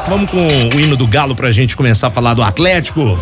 Vamos com o hino do Galo pra gente começar a falar do Atlético.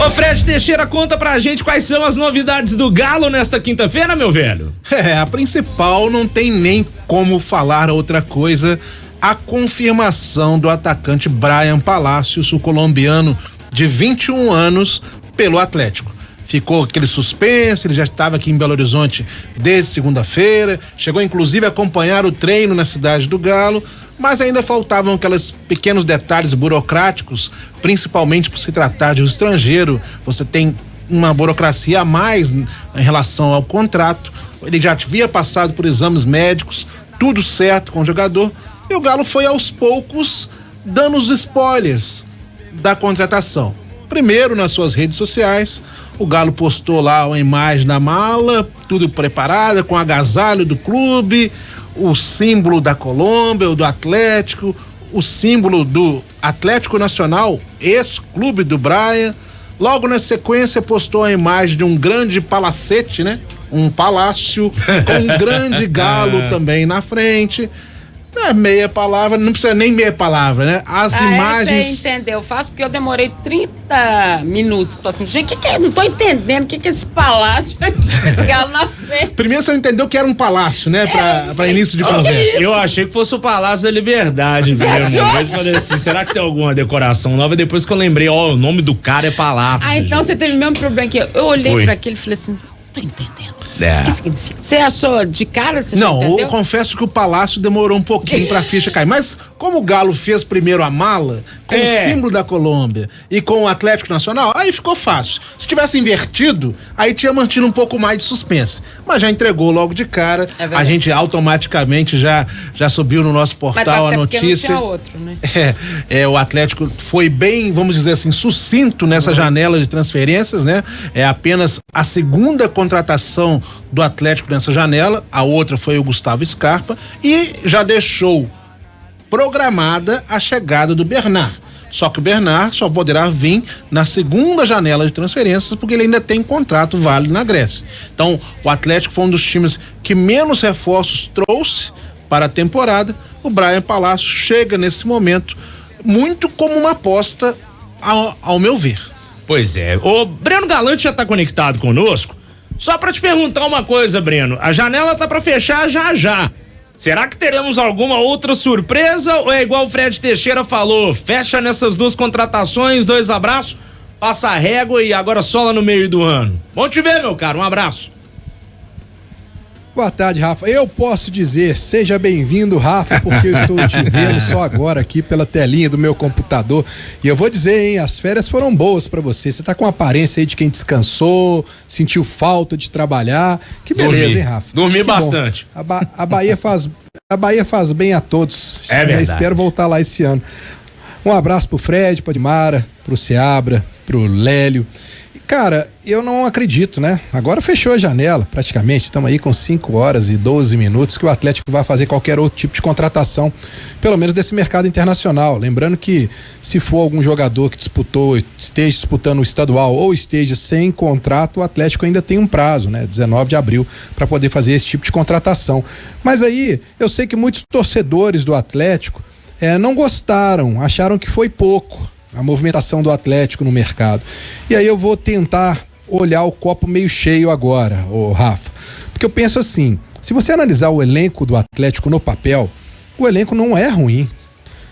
Ô Fred Teixeira, conta pra gente quais são as novidades do Galo nesta quinta-feira, meu velho. A principal não tem nem como falar outra coisa, a confirmação do atacante Bryan Palacios, o colombiano de 21 anos, pelo Atlético. Ficou aquele suspense, ele já estava aqui em Belo Horizonte desde segunda-feira, chegou inclusive a acompanhar o treino na cidade do Galo, mas ainda faltavam aqueles pequenos detalhes burocráticos, principalmente por se tratar de um estrangeiro. Você tem uma burocracia a mais em relação ao contrato. Ele já havia passado por exames médicos, tudo certo com o jogador, e o Galo foi aos poucos dando os spoilers da contratação. Primeiro, nas suas redes sociais, o Galo postou lá uma imagem da mala, tudo preparada, com agasalho do clube, o símbolo da Colômbia, o do Atlético, o símbolo do Atlético Nacional, ex-clube do Bryan. Logo na sequência postou a imagem de um grande palacete, né? Um palácio com um grande galo também na frente. Não é meia palavra, não precisa nem meia palavra, né? As imagens. Você entendeu? Eu faço porque eu demorei 30 minutos. Tô assim, gente, não tô entendendo o que é esse palácio aqui, esse galo na frente. Primeiro você não entendeu que era um palácio, né? Pra início de conversa. Eu achei que fosse o Palácio da Liberdade, no primeiro momento. Eu falei assim, será que tem alguma decoração nova? Depois que eu lembrei, o nome do cara é Palácio. Então gente. Você teve o mesmo problema que eu. Eu olhei pra aquele e falei assim, tô entendendo. O que significa? Você achou de cara? Você não, já entendeu? Eu confesso que o Palácio demorou um pouquinho pra ficha cair, mas como o Galo fez primeiro a mala, com o símbolo da Colômbia e com o Atlético Nacional, aí ficou fácil. Se tivesse invertido, aí tinha mantido um pouco mais de suspense, mas já entregou logo de cara, a gente automaticamente já subiu no nosso portal a notícia. Não tinha outro, né? O Atlético foi bem, vamos dizer assim, sucinto nessa janela de transferências, né? É apenas a segunda contratação do Atlético nessa janela, a outra foi o Gustavo Scarpa, e já deixou programada a chegada do Bernard. Só que o Bernard só poderá vir na segunda janela de transferências, porque ele ainda tem contrato válido na Grécia. Então, o Atlético foi um dos times que menos reforços trouxe para a temporada. O Bryan Palacios chega nesse momento muito como uma aposta, ao meu ver. Pois é. O Breno Galante já tá conectado conosco. Só pra te perguntar uma coisa, Breno, a janela tá pra fechar já. Será que teremos alguma outra surpresa ou é igual o Fred Teixeira falou, fecha nessas duas contratações, 2 abraços, passa a régua e agora só lá no meio do ano? Bom te ver, meu caro, um abraço. Boa tarde, Rafa. Eu posso dizer, seja bem-vindo, Rafa, porque eu estou te vendo só agora aqui pela telinha do meu computador. E eu vou dizer, hein, as férias foram boas pra você. Você tá com a aparência aí de quem descansou, sentiu falta de trabalhar. Que beleza, hein, Rafa? Dormi bastante. A Bahia faz bem a todos. É verdade. Espero voltar lá esse ano. Um abraço pro Fred, pra Dimara, pro Seabra, pro Lélio. Cara, eu não acredito, né? Agora fechou a janela, praticamente. Estamos aí com 5 horas e 12 minutos que o Atlético vai fazer qualquer outro tipo de contratação, pelo menos desse mercado internacional. Lembrando que se for algum jogador que esteja disputando o estadual ou esteja sem contrato, o Atlético ainda tem um prazo, né? 19 de abril, para poder fazer esse tipo de contratação. Mas aí, eu sei que muitos torcedores do Atlético não gostaram, acharam que foi pouco a movimentação do Atlético no mercado. E aí eu vou tentar olhar o copo meio cheio agora, Rafa. Porque eu penso assim, se você analisar o elenco do Atlético no papel, o elenco não é ruim.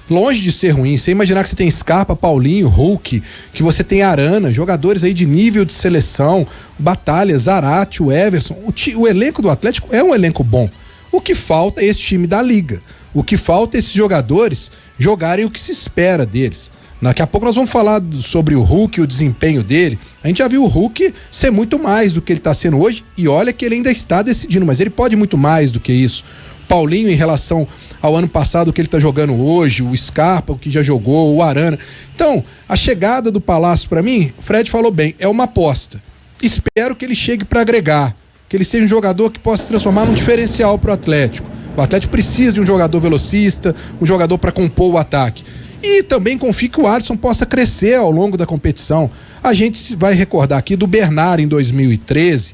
Longe de ser ruim. Você imaginar que você tem Scarpa, Paulinho, Hulk, que você tem Arana, jogadores aí de nível de seleção, Batalha, Zarate, o Everson. O elenco do Atlético é um elenco bom. O que falta é esse time da Liga. O que falta é esses jogadores jogarem o que se espera deles. Daqui a pouco nós vamos falar sobre o Hulk e o desempenho dele. A gente já viu o Hulk ser muito mais do que ele está sendo hoje, e olha que ele ainda está decidindo, mas ele pode muito mais do que isso. Paulinho, em relação ao ano passado, o que ele está jogando hoje, o Scarpa, o que já jogou, o Arana. Então, a chegada do Palácio, para mim, o Fred falou bem, é uma aposta. Espero que ele chegue para agregar, que ele seja um jogador que possa se transformar num diferencial para o Atlético. O Atlético precisa de um jogador velocista, um jogador para compor o ataque. E também confio que o Alisson possa crescer ao longo da competição. A gente vai recordar aqui do Bernard em 2013.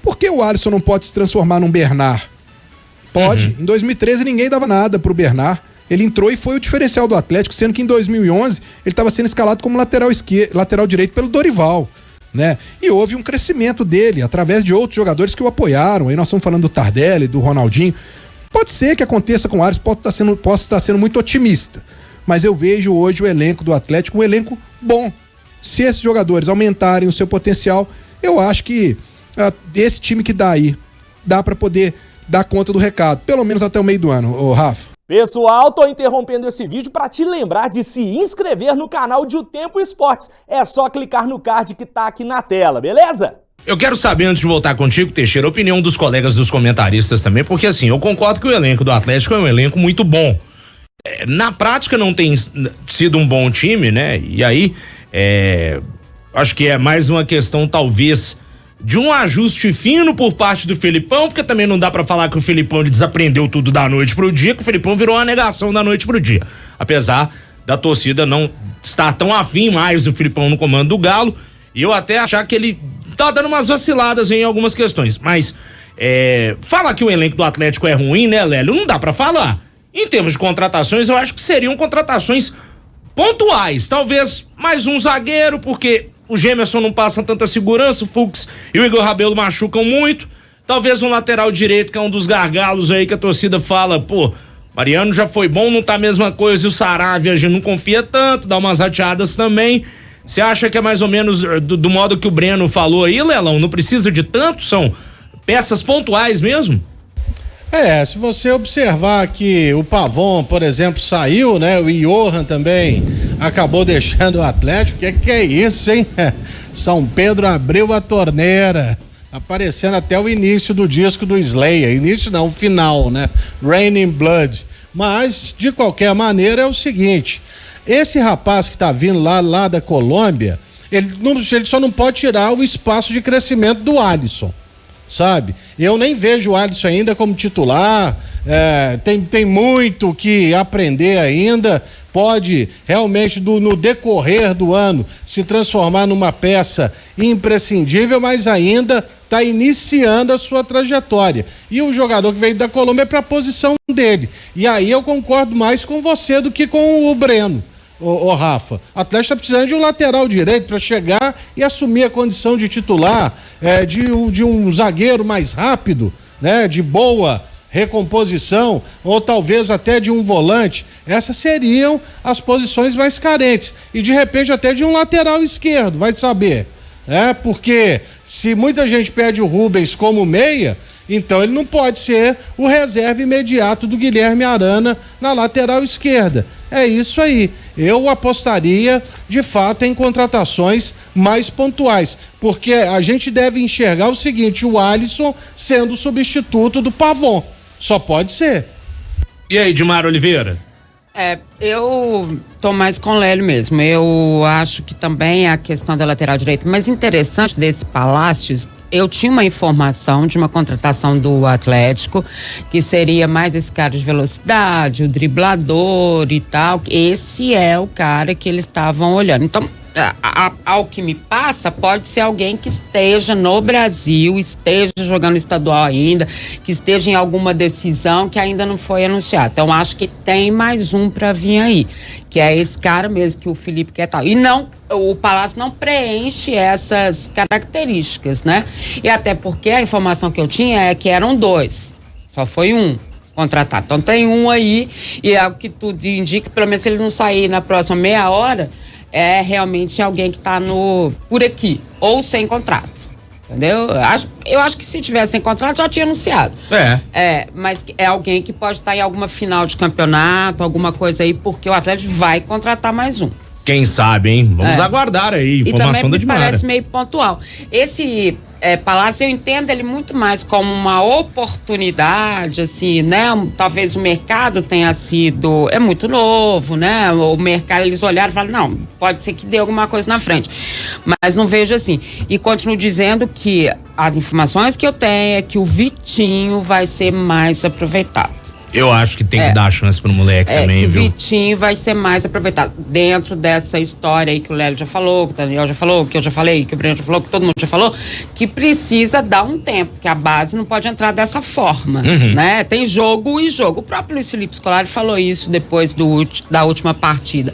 Por que o Alisson não pode se transformar num Bernard? Pode. Em 2013 ninguém dava nada pro Bernard. Ele entrou e foi o diferencial do Atlético, sendo que em 2011 ele estava sendo escalado como lateral direito pelo Dorival, né? E houve um crescimento dele através de outros jogadores que o apoiaram. Aí nós estamos falando do Tardelli, do Ronaldinho. Pode ser que aconteça com o Ares, posso estar sendo muito otimista, mas eu vejo hoje o elenco do Atlético um elenco bom. Se esses jogadores aumentarem o seu potencial, eu acho que esse time que dá aí, dá para poder dar conta do recado, pelo menos até o meio do ano, ô Rafa. Pessoal, tô interrompendo esse vídeo para te lembrar de se inscrever no canal de O Tempo Esportes. É só clicar no card que tá aqui na tela, beleza? Eu quero saber, antes de voltar contigo, Teixeira, a opinião dos colegas dos comentaristas também, porque assim, eu concordo que o elenco do Atlético é um elenco muito bom. Na prática não tem sido um bom time, né? E aí, acho que é mais uma questão, talvez, de um ajuste fino por parte do Felipão, porque também não dá pra falar que o Felipão ele desaprendeu tudo da noite pro dia, que o Felipão virou uma negação da noite pro dia. Apesar da torcida não estar tão afim mais do Felipão no comando do Galo, e eu até achar que ele tá dando umas vaciladas em algumas questões, mas falar que o elenco do Atlético é ruim, né, Lélio? Não dá pra falar. Em termos de contratações, eu acho que seriam contratações pontuais, talvez mais um zagueiro, porque o Gemerson não passa tanta segurança, o Fux e o Igor Rabelo machucam muito. Talvez um lateral direito, que é um dos gargalos aí que a torcida fala, pô, Mariano já foi bom, não tá a mesma coisa, e o Saravia a gente não confia tanto, dá umas rateadas também. Você acha que é mais ou menos do modo que o Breno falou aí, Lelão? Não precisa de tanto? São peças pontuais mesmo? Se você observar que o Pavon, por exemplo, saiu, né? O Johan também acabou deixando o Atlético. Que é isso, hein? São Pedro abriu a torneira, aparecendo até o início do disco do Slayer. Início não, o final, né? Raining Blood. Mas, de qualquer maneira, é o seguinte: esse rapaz que tá vindo lá da Colômbia, ele só não pode tirar o espaço de crescimento do Alisson, sabe? Eu nem vejo o Alisson ainda como titular, tem muito que aprender ainda, pode realmente no decorrer do ano se transformar numa peça imprescindível, mas ainda está iniciando a sua trajetória. E o jogador que veio da Colômbia é para a posição dele. E aí eu concordo mais com você do que com o Breno. Ô Rafa, o Atlético está precisando de um lateral direito para chegar e assumir a condição de titular, de um zagueiro mais rápido, né? De boa recomposição, ou talvez até de um volante. Essas seriam as posições mais carentes. E de repente até de um lateral esquerdo, vai saber. Porque se muita gente pede o Rubens como meia, então ele não pode ser o reserva imediato do Guilherme Arana na lateral esquerda. É isso aí. Eu apostaria, de fato, em contratações mais pontuais, porque a gente deve enxergar o seguinte: o Alisson sendo o substituto do Pavon. Só pode ser. E aí, Dimar Oliveira? Eu tô mais com o Lélio mesmo. Eu acho que também a questão da lateral direita, mas interessante desse Palácios, eu tinha uma informação de uma contratação do Atlético, que seria mais esse cara de velocidade, o driblador e tal. Esse é o cara que eles estavam olhando. Então, ao que me passa, pode ser alguém que esteja no Brasil, esteja jogando estadual ainda, que esteja em alguma decisão que ainda não foi anunciada. Então, acho que tem mais um para vir aí, que é esse cara mesmo que o Felipe quer tal. E não, o Palácio não preenche essas características, né? E até porque a informação que eu tinha é que eram 2, só foi um contratado. Então tem um aí, e é o que tudo indica, pelo menos se ele não sair na próxima meia hora, é realmente alguém que tá por aqui, ou sem contrato, entendeu? Eu acho que se tivesse sem contrato já tinha anunciado. Mas é alguém que pode estar em alguma final de campeonato, alguma coisa aí, porque o Atlético vai contratar mais um. Quem sabe, hein? Vamos aguardar aí, informação da Dimara. E também me parece meio pontual. Esse Palácio, eu entendo ele muito mais como uma oportunidade, assim, né? Talvez o mercado tenha sido... É muito novo, né? O mercado, eles olharam e falaram, não, pode ser que dê alguma coisa na frente. Mas não vejo assim. E continuo dizendo que as informações que eu tenho é que o Vitinho vai ser mais aproveitado. Eu acho que tem que dar chance pro moleque também, que viu? O Vitinho vai ser mais aproveitado dentro dessa história aí que o Lélio já falou, que o Daniel já falou, que eu já falei, que o Breno já falou, que todo mundo já falou, que precisa dar um tempo, que a base não pode entrar dessa forma, né? Tem jogo e jogo. O próprio Luiz Felipe Scolari falou isso depois da última partida.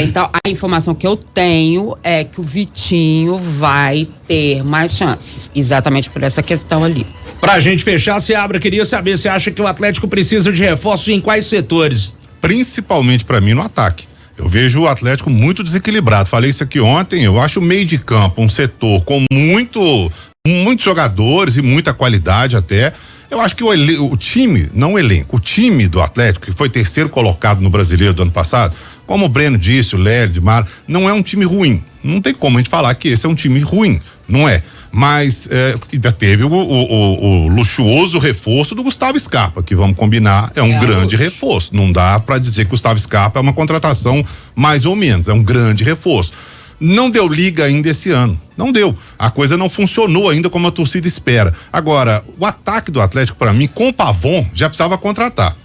Então, a informação que eu tenho é que o Vitinho vai ter mais chances, exatamente por essa questão ali. Pra gente fechar, Seabra, queria saber, você acha que o Atlético precisa de reforços em quais setores? Principalmente pra mim no ataque. Eu vejo o Atlético muito desequilibrado. Falei isso aqui ontem. Eu acho o meio de campo um setor com muitos jogadores e muita qualidade até. Eu acho que o time, não o elenco, o time do Atlético, que foi terceiro colocado no Brasileiro do ano passado, como o Breno disse, o Lélio, de Mara, não é um time ruim. Não tem como a gente falar que esse é um time ruim, não é. Mas ainda teve o luxuoso reforço do Gustavo Scarpa, que vamos combinar, é um grande reforço. Não dá para dizer que o Gustavo Scarpa é uma contratação mais ou menos, é um grande reforço. Não deu liga ainda esse ano, não deu. A coisa não funcionou ainda como a torcida espera. Agora, o ataque do Atlético, para mim, com o Pavon, já precisava contratar.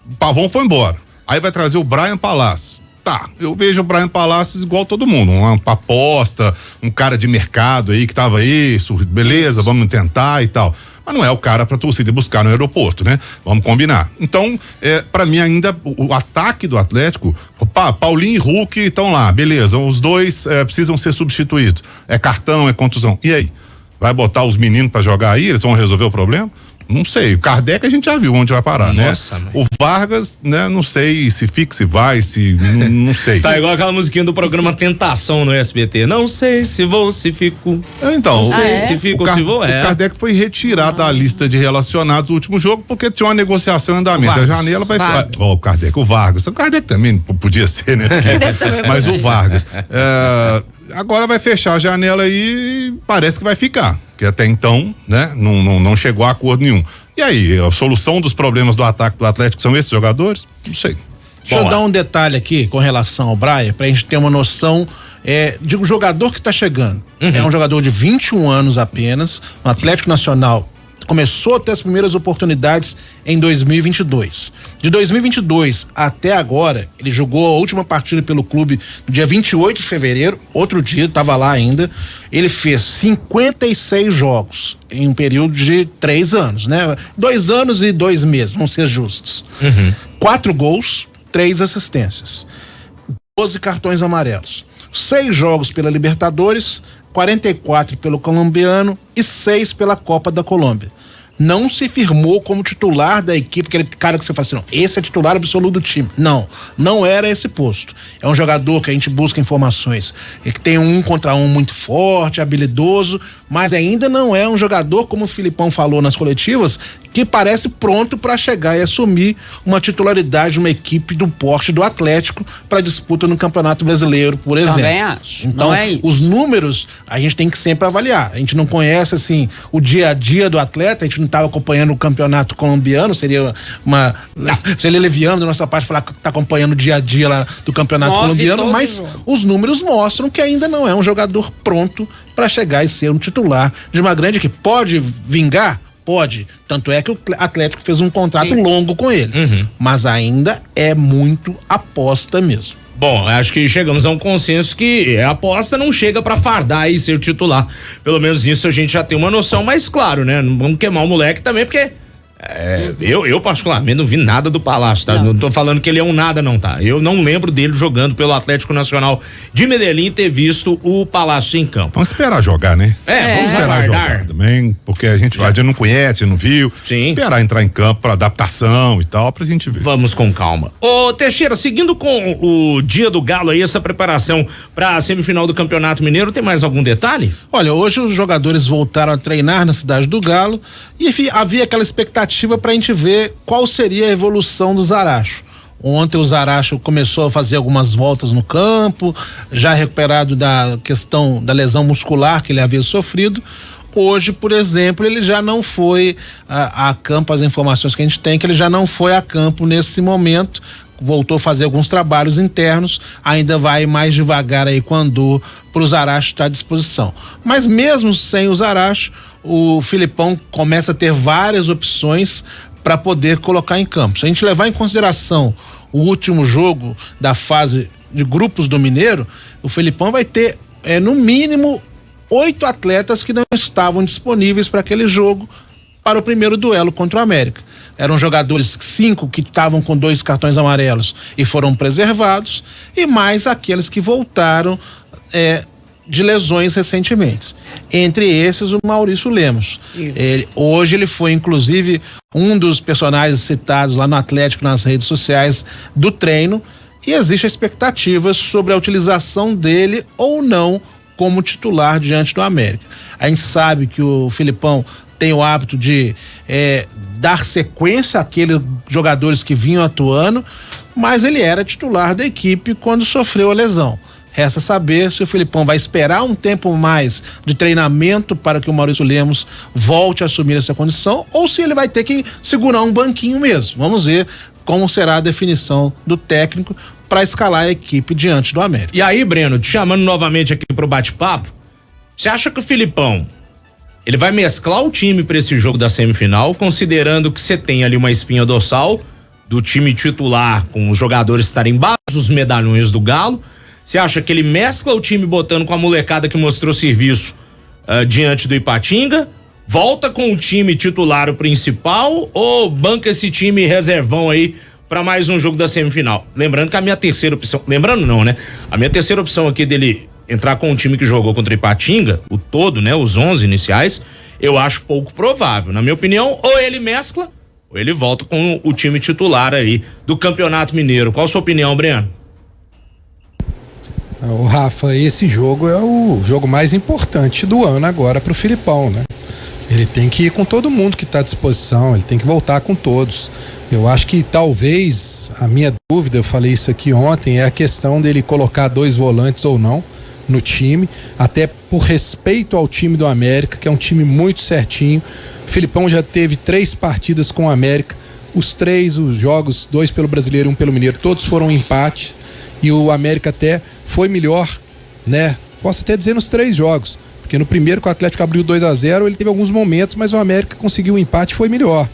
O Pavon foi embora. Aí vai trazer o Bryan Palacios. Tá, eu vejo o Bryan Palacios igual todo mundo, uma aposta, um cara de mercado aí que tava aí, beleza, vamos tentar e tal. Mas não é o cara pra torcida buscar no aeroporto, né? Vamos combinar. Então, pra mim ainda o ataque do Atlético, Paulinho e Hulk estão lá, beleza, os dois precisam ser substituídos. É cartão, é contusão. E aí? Vai botar os meninos pra jogar aí? Eles vão resolver o problema? Não sei, o Kardec a gente já viu onde vai parar, Nossa, né? O Vargas, né? Não sei se fica, se vai, se não sei. Tá igual aquela musiquinha do programa Tentação no SBT. Não sei se vou, se fico. Então, não sei se fico, se vou, O Kardec foi retirado da lista de relacionados do último jogo porque tinha uma negociação em andamento. A janela vai... o Kardec, o Vargas. O Kardec também podia ser, né? Mas o Vargas. Agora vai fechar a janela e parece que vai ficar. Que até então, né, não chegou a acordo nenhum. E aí, a solução dos problemas do ataque do Atlético são esses jogadores? Não sei. Deixa eu dar um detalhe aqui com relação ao Bryan, pra gente ter uma noção de um jogador que tá chegando. É um jogador de 21 anos apenas, no Atlético Nacional. Começou a ter as primeiras oportunidades em 2022. De 2022 até agora, ele jogou a última partida pelo clube no dia 28 de fevereiro, outro dia, estava lá ainda. Ele fez 56 jogos em um período de 3 anos, né? 2 anos e 2 meses, vamos ser justos. 4 gols, 3 assistências, 12 cartões amarelos, 6 jogos pela Libertadores, 44 pelo colombiano e 6 pela Copa da Colômbia. Não se firmou como titular da equipe, aquele cara que você fala assim, não, esse é titular absoluto do time. Não era esse posto. É um jogador que a gente busca informações, que tem um contra um muito forte, habilidoso, mas ainda não é um jogador, como o Filipão falou nas coletivas, que parece pronto para chegar e assumir uma titularidade de uma equipe do porte do Atlético para disputa no Campeonato Brasileiro, por exemplo. Também acho. Então, não é isso. Os números a gente tem que sempre avaliar. A gente não conhece assim o dia a dia do atleta, a gente não estava acompanhando o campeonato colombiano, seria leviano da nossa parte falar que está acompanhando o dia a dia lá do campeonato colombiano, mas os números mostram que ainda não é um jogador pronto para chegar e ser um titular de uma grande equipe. Pode vingar? Pode. Tanto é que o Atlético fez um contrato longo com ele. Mas ainda é muito aposta mesmo. Bom, acho que chegamos a um consenso que a aposta não chega pra fardar e ser o titular. Pelo menos isso a gente já tem uma noção, mas claro, né? Não vamos queimar o moleque também, porque eu particularmente não vi nada do Palácio, tá? Não tô falando que ele é um nada, não, tá? Eu não lembro dele jogando pelo Atlético Nacional de Medellín ter visto o Palácio em campo. Vamos esperar jogar, né? Vamos esperar jogar também, porque a gente não conhece, não viu. Sim. Esperar entrar em campo para adaptação e tal, pra gente ver. Vamos com calma. Ô, Teixeira, seguindo com o dia do Galo aí, essa preparação pra semifinal do Campeonato Mineiro, tem mais algum detalhe? Olha, hoje os jogadores voltaram a treinar na cidade do Galo e havia aquela expectativa pra gente ver qual seria a evolução do Zaracho. Ontem o Zaracho começou a fazer algumas voltas no campo, já recuperado da questão da lesão muscular que ele havia sofrido. Hoje, por exemplo, ele já não foi a campo, as informações que a gente tem, que ele já não foi a campo nesse momento, voltou a fazer alguns trabalhos internos, ainda vai mais devagar aí quando para o Zaracho estar à disposição. Mas mesmo sem o Zaracho, o Filipão começa a ter várias opções para poder colocar em campo. Se a gente levar em consideração o último jogo da fase de grupos do Mineiro, o Felipão vai ter no mínimo 8 atletas que não estavam disponíveis para aquele jogo, para o primeiro duelo contra o América. Eram jogadores 5 que estavam com 2 cartões amarelos e foram preservados, e mais aqueles que voltaram de lesões recentemente. Entre esses, o Maurício Lemos. Hoje ele foi, inclusive, um dos personagens citados lá no Atlético, nas redes sociais do treino, e existe a expectativa sobre a utilização dele ou não como titular diante do América. A gente sabe que o Felipão tem o hábito de dar sequência àqueles jogadores que vinham atuando, mas ele era titular da equipe quando sofreu a lesão. Resta saber se o Felipão vai esperar um tempo mais de treinamento para que o Maurício Lemos volte a assumir essa condição, ou se ele vai ter que segurar um banquinho mesmo. Vamos ver como será a definição do técnico para escalar a equipe diante do América. E aí, Breno, te chamando novamente aqui pro bate-papo, você acha que o Filipão ele vai mesclar o time para esse jogo da semifinal, considerando que você tem ali uma espinha dorsal do time titular, com os jogadores estarem embaixo dos medalhões do Galo? Você acha que ele mescla o time botando com a molecada que mostrou serviço diante do Ipatinga, volta com o time titular o principal, ou banca esse time reservão aí para mais um jogo da semifinal? Lembrando que a minha terceira opção, lembrando não, né? A minha terceira opção aqui dele entrar com o time que jogou contra o Ipatinga, o todo, né? Os 11 iniciais, eu acho pouco provável. Na minha opinião, ou ele mescla, ou ele volta com o time titular aí do Campeonato Mineiro. Qual a sua opinião, Breno? O Rafa, esse jogo é o jogo mais importante do ano agora pro Filipão, né? Ele tem que ir com todo mundo que está à disposição, ele tem que voltar com todos. Eu acho que talvez, a minha dúvida, eu falei isso aqui ontem, é a questão dele colocar 2 volantes ou não no time, até por respeito ao time do América, que é um time muito certinho. O Filipão já teve 3 partidas com o América, os jogos, 2 pelo Brasileiro e 1 pelo Mineiro, todos foram empates, e o América até foi melhor, né? Posso até dizer nos 3 jogos, porque no primeiro que o Atlético abriu 2-0, ele teve alguns momentos, mas o América conseguiu um empate e foi melhor.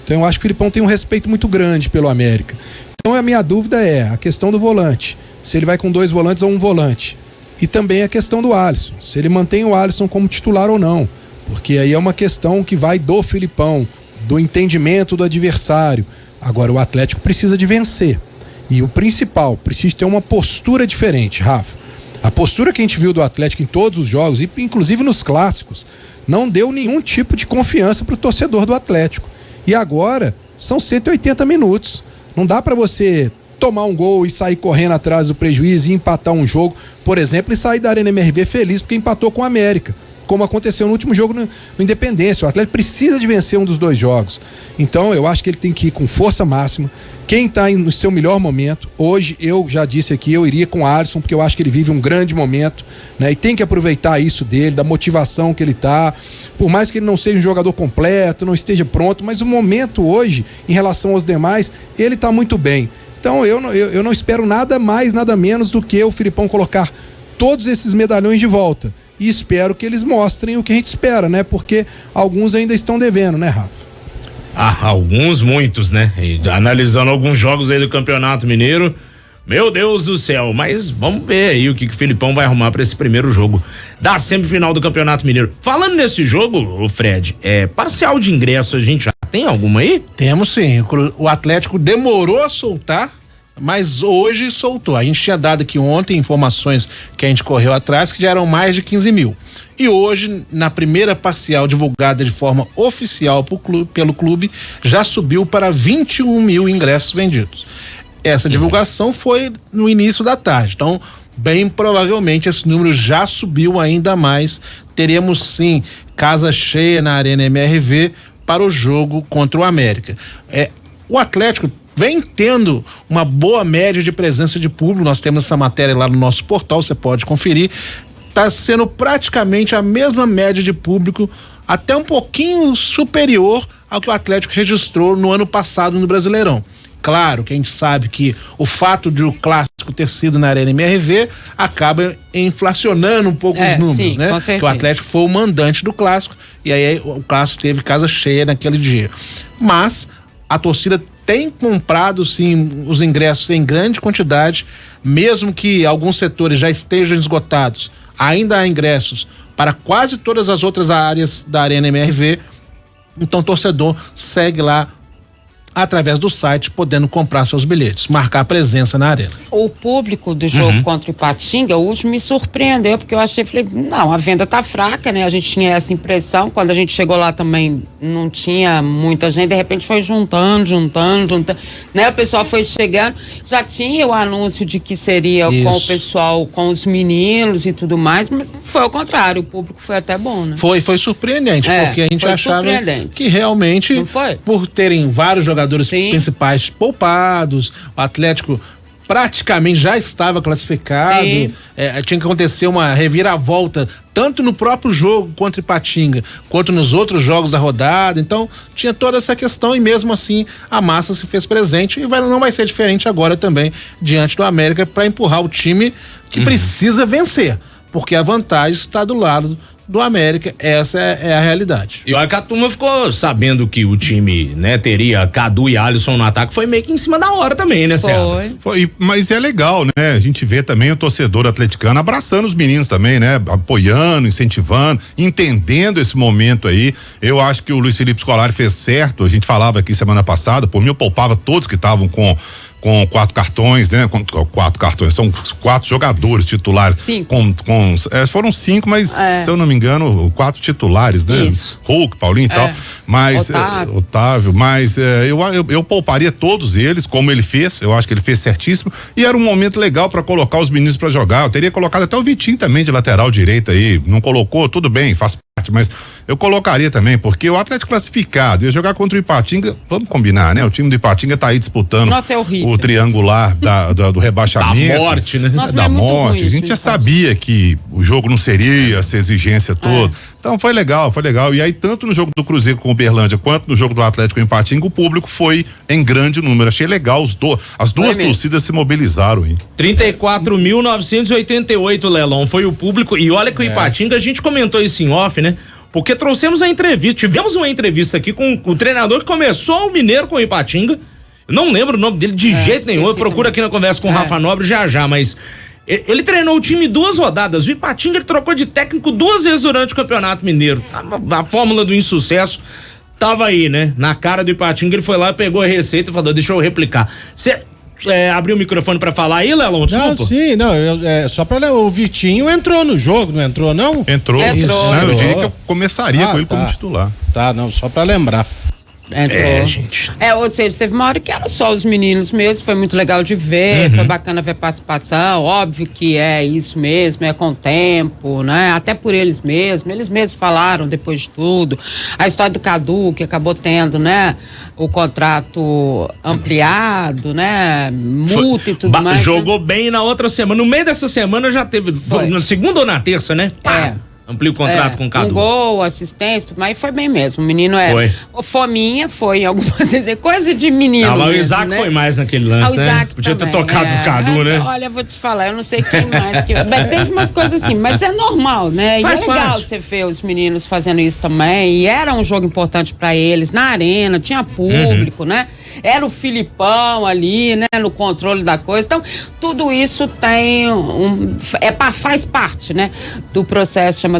Então eu acho que o Filipão tem um respeito muito grande pelo América. Então a minha dúvida é a questão do volante, se ele vai com 2 volantes ou 1 volante. E também a questão do Alisson, se ele mantém o Alisson como titular ou não, porque aí é uma questão que vai do Filipão, do entendimento do adversário. Agora o Atlético precisa de vencer. E o principal, precisa ter uma postura diferente, Rafa. A postura que a gente viu do Atlético em todos os jogos, e inclusive nos clássicos, não deu nenhum tipo de confiança para o torcedor do Atlético. E agora são 180 minutos. Não dá para você tomar um gol e sair correndo atrás do prejuízo e empatar um jogo, por exemplo, e sair da Arena MRV feliz porque empatou com o América, como aconteceu no último jogo no Independência. O Atlético precisa de vencer um dos 2 jogos. Então eu acho que ele tem que ir com força máxima. Quem está no seu melhor momento, hoje eu já disse aqui, eu iria com o Alisson, porque eu acho que ele vive um grande momento, né? E tem que aproveitar isso dele, da motivação que ele tá, por mais que ele não seja um jogador completo, não esteja pronto, mas o momento hoje, em relação aos demais, ele tá muito bem. Então eu não espero nada mais, nada menos do que o Filipão colocar todos esses medalhões de volta. E espero que eles mostrem o que a gente espera, né? Porque alguns ainda estão devendo, né, Rafa? Alguns, muitos, né? E analisando alguns jogos aí do Campeonato Mineiro, meu Deus do céu, mas vamos ver aí o que o Filipão vai arrumar para esse primeiro jogo da semifinal do Campeonato Mineiro. Falando nesse jogo, Fred, parcial de ingresso a gente já tem alguma aí? Temos sim, o Atlético demorou a soltar, mas hoje soltou. A gente tinha dado aqui ontem informações que a gente correu atrás que já eram mais de 15 mil. E hoje, na primeira parcial divulgada de forma oficial pelo clube, já subiu para 21 mil ingressos vendidos. Essa divulgação foi no início da tarde, então bem provavelmente esse número já subiu ainda mais. Teremos sim casa cheia na Arena MRV para o jogo contra o América. O Atlético vem tendo uma boa média de presença de público. Nós temos essa matéria lá no nosso portal, você pode conferir. Está sendo praticamente a mesma média de público, até um pouquinho superior ao que o Atlético registrou no ano passado no Brasileirão. Claro que a gente sabe que o fato de o clássico ter sido na Arena MRV acaba inflacionando um pouco os números, sim, né? Com certeza. Que o Atlético foi o mandante do clássico e aí o clássico teve casa cheia naquele dia. Mas A torcida tem comprado, sim, os ingressos em grande quantidade, mesmo que alguns setores já estejam esgotados, ainda há ingressos para quase todas as outras áreas da Arena MRV. Então o torcedor segue lá através do site, podendo comprar seus bilhetes, marcar presença na arena. O público do jogo contra o Ipatinga hoje me surpreendeu, porque eu falei, não, a venda tá fraca, né? A gente tinha essa impressão, quando a gente chegou lá também não tinha muita gente, de repente foi juntando, né? O pessoal foi chegando, já tinha o anúncio de que seria com o pessoal, com os meninos e tudo mais, mas foi ao contrário, o público foi até bom, né? Foi surpreendente, porque a gente achava que realmente, por terem vários jogadores principais poupados, o Atlético praticamente já estava classificado, tinha que acontecer uma reviravolta tanto no próprio jogo contra Ipatinga quanto nos outros jogos da rodada. Então tinha toda essa questão e mesmo assim a massa se fez presente e não vai ser diferente agora também diante do América, para empurrar o time que precisa vencer, porque a vantagem está do lado do América. Essa é a realidade. E olha que a turma ficou sabendo que o time, né, teria Cadu e Alisson no ataque, foi meio que em cima da hora também, né, César? Foi, mas é legal, né? A gente vê também o torcedor atleticano abraçando os meninos também, né? Apoiando, incentivando, entendendo esse momento aí. Eu acho que o Luiz Felipe Scolari fez certo. A gente falava aqui semana passada, por mim eu poupava todos que estavam com 4 cartões, né? Com 4 cartões, são 4 jogadores titulares. 5. Foram 5, mas se eu não me engano, 4 titulares, né? Isso. Hulk, Paulinho e tal. Mas Otávio, mas eu pouparia todos eles, como ele fez. Eu acho que ele fez certíssimo. E era um momento legal para colocar os meninos para jogar. Eu teria colocado até o Vitinho também de lateral direito aí. Não colocou, tudo bem, faz parte, mas eu colocaria também, porque o Atlético classificado ia jogar contra o Ipatinga, vamos combinar, né? O time do Ipatinga tá aí disputando o triangular do rebaixamento. Da morte, né? Nossa, da morte. A gente já sabia que o jogo não seria essa exigência toda. Então foi legal. E aí, tanto no jogo do Cruzeiro com o Uberlândia, quanto no jogo do Atlético com o Ipatinga, o público foi em grande número. Achei legal, as duas torcidas se mobilizaram, hein? 34.988, Lelão, foi o público. E olha que o Ipatinga, a gente comentou isso em off, né? Porque trouxemos a entrevista, tivemos uma entrevista aqui com o treinador que começou o Mineiro com o Ipatinga. Eu não lembro o nome dele de jeito nenhum. Eu procuro aqui na conversa com o Rafa Nobre já, mas ele treinou o time 2 rodadas. O Ipatinga ele trocou de técnico 2 vezes durante o Campeonato Mineiro. A fórmula do insucesso tava aí, né? Na cara do Ipatinga, ele foi lá, pegou a receita e falou: deixa eu replicar. Você abriu o microfone pra falar aí, Lelão? Desculpa. Só pra o Vitinho entrou no jogo, não entrou não? Entrou. Eu diria que eu começaria com ele como titular. Só pra lembrar. Entrou. Gente. Ou seja, teve uma hora que era só os meninos mesmo, foi muito legal de ver, foi bacana ver a participação, óbvio que é isso mesmo, é com o tempo, né? Até por eles mesmos falaram depois de tudo, a história do Cadu, que acabou tendo, né? O contrato ampliado, né? Multa e tudo mais. Jogou bem na outra semana, no meio dessa semana já teve, na segunda ou na terça, né? Amplia o contrato com o Cadu. Um gol, assistência, tudo mais, e foi bem mesmo. O menino o fominha, foi algumas vezes, coisa de menino. Mas mesmo, o Isaac, né? Foi mais naquele lance, né? Podia ter tocado o Cadu, né? Olha, vou te falar, eu não sei quem mais. Teve umas coisas assim, mas é normal, né? Faz e é legal parte. você ver os meninos fazendo isso também. E era um jogo importante pra eles, na arena, tinha público, né? Era o Filipão ali, né? No controle da coisa. Então, tudo isso tem faz parte, né? Do processo de amadurecimento.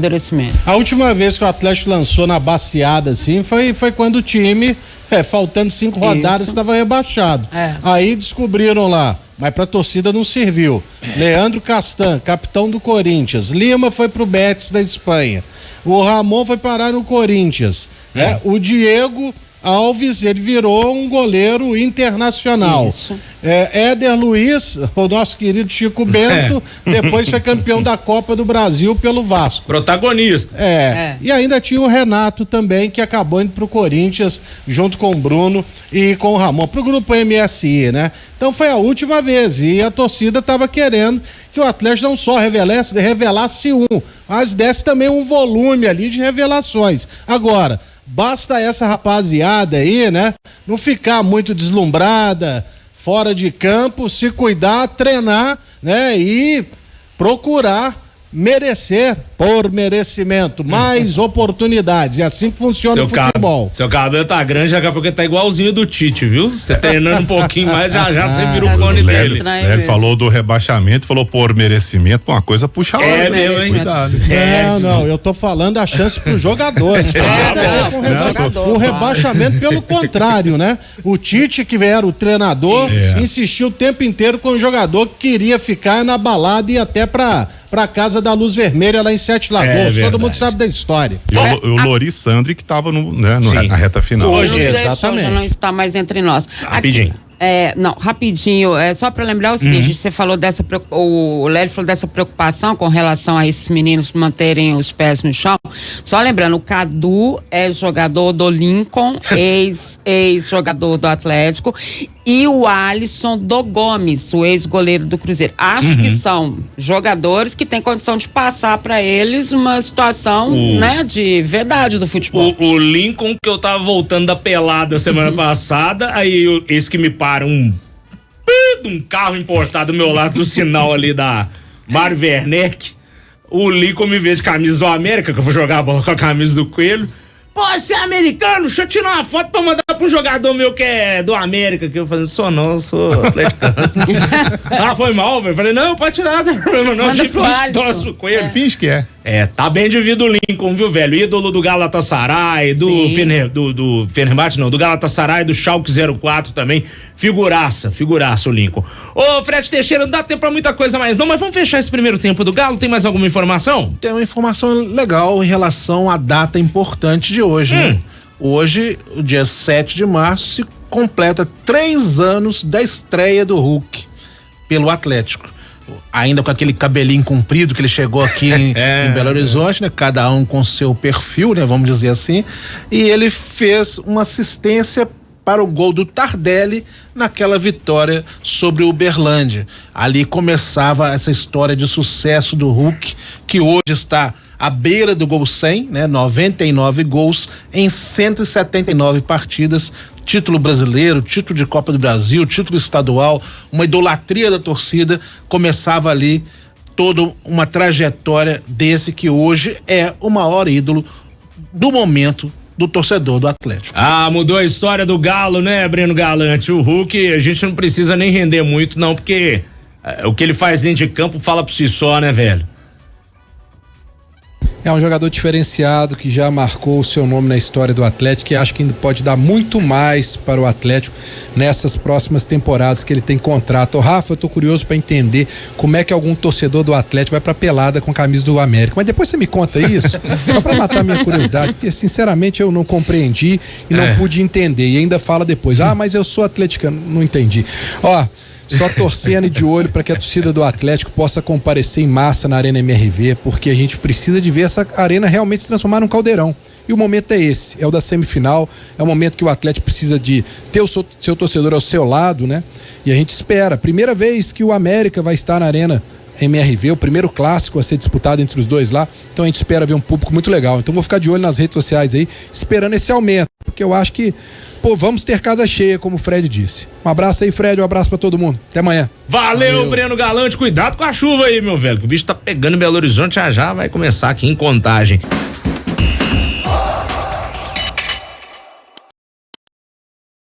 A última vez que o Atlético lançou na baciada, assim, foi quando o time, faltando 5 rodadas, estava rebaixado. Aí descobriram lá, mas pra torcida não serviu. Leandro Castan, capitão do Corinthians. Lima foi pro Betis da Espanha. O Ramon foi parar no Corinthians. O Diego Alves, ele virou um goleiro internacional. Isso. Éder Luiz, o nosso querido Chico Bento, depois foi campeão da Copa do Brasil pelo Vasco. Protagonista. E ainda tinha o Renato também, que acabou indo pro Corinthians, junto com o Bruno e com o Ramon, pro grupo MSI, né? Então foi a última vez, e a torcida tava querendo que o Atlético não só revelasse mas desse também um volume ali de revelações. Agora, basta essa rapaziada aí, né? Não ficar muito deslumbrada, fora de campo, se cuidar, treinar, né? E procurar merecer por merecimento, mais oportunidades. É assim que funciona o futebol. Seu cabelo tá grande, daqui a pouco tá igualzinho do Tite, viu? Você treinando um pouquinho mais, já você vira o clone dele. Ele falou do rebaixamento, falou por merecimento, uma coisa puxa a outra. Mesmo, hein? Cuidado. Não, eu tô falando a chance pro jogador. O rebaixamento, pelo contrário, né? O Tite, que era o treinador, insistiu o tempo inteiro com o jogador que queria ficar na balada e até pra casa da Luz Vermelha lá em Sete Lagoas. Todo mundo sabe da história. E o Lori Sandri que tava na reta final. Hoje, exatamente. Já não está mais entre nós. Rapidinho. Rapidinho, só para lembrar o seguinte, você falou o Lélio falou dessa preocupação com relação a esses meninos manterem os pés no chão. Só lembrando, o Cadu é jogador do Lincoln, ex-jogador do Atlético, e o Alisson do Gomes, o ex-goleiro do Cruzeiro. Acho que são jogadores que têm condição de passar para eles uma situação, né, de verdade do futebol. O Lincoln, que eu tava voltando da pelada semana passada, aí esse que me para um carro importado do meu lado do sinal ali da Mário Werneck, o Lincoln me vê de camisa do América, que eu vou jogar a bola com a camisa do Coelho. Pô, você é americano? Deixa eu tirar uma foto pra mandar pra um jogador meu que é do América, que eu falei, eu sou atleticano. Foi mal, velho. Falei, não, pode tirar, não tem problema não. Manda pro Alisson. Coelho. Finge que é. Tá bem de vida o Lincoln, viu, velho? Ídolo do Galatasaray, do Fenerbahçe, não, do Galatasaray, do Schalke 04 também. Figuraça o Lincoln. Ô, Fred Teixeira, não dá tempo pra muita coisa mais não, mas vamos fechar esse primeiro tempo do Galo? Tem mais alguma informação? Tem uma informação legal em relação à data importante de hoje, né? Hoje, o dia 7 de março, se completa 3 anos da estreia do Hulk pelo Atlético. Ainda com aquele cabelinho comprido que ele chegou aqui em Belo Horizonte, né? Cada um com seu perfil, né? Vamos dizer assim. E ele fez uma assistência para o gol do Tardelli naquela vitória sobre o Uberlândia. Ali começava essa história de sucesso do Hulk, que hoje está à beira do gol 100, né? 99 gols em 179 partidas. Título brasileiro, título de Copa do Brasil, título estadual, uma idolatria da torcida. Começava ali toda uma trajetória desse que hoje é o maior ídolo do momento do torcedor do Atlético. Mudou a história do Galo, né, Breno Galante? O Hulk, a gente não precisa nem render muito, não, porque o que ele faz dentro de campo fala por si só, né, velho? É um jogador diferenciado que já marcou o seu nome na história do Atlético e acho que ainda pode dar muito mais para o Atlético nessas próximas temporadas que ele tem contrato. Ô, Rafa, eu tô curioso para entender como é que algum torcedor do Atlético vai pra pelada com a camisa do América. Mas depois você me conta isso, só para matar minha curiosidade, porque sinceramente eu não compreendi e não pude entender. E ainda fala depois, mas eu sou atleticano, não entendi. Só torcendo e de olho para que a torcida do Atlético possa comparecer em massa na Arena MRV, porque a gente precisa de ver essa arena realmente se transformar num caldeirão. E o momento é esse, é o da semifinal, é o momento que o Atlético precisa de ter o seu torcedor ao seu lado, né? E a gente espera, primeira vez que o América vai estar na Arena MRV, o primeiro clássico a ser disputado entre os dois lá, então a gente espera ver um público muito legal. Então vou ficar de olho nas redes sociais aí, esperando esse aumento, porque eu acho que vamos ter casa cheia, como o Fred disse. Um abraço aí, Fred, um abraço pra todo mundo. Até amanhã. Valeu, Breno Galante. Cuidado com a chuva aí, meu velho, que o bicho tá pegando em Belo Horizonte, já vai começar aqui em Contagem.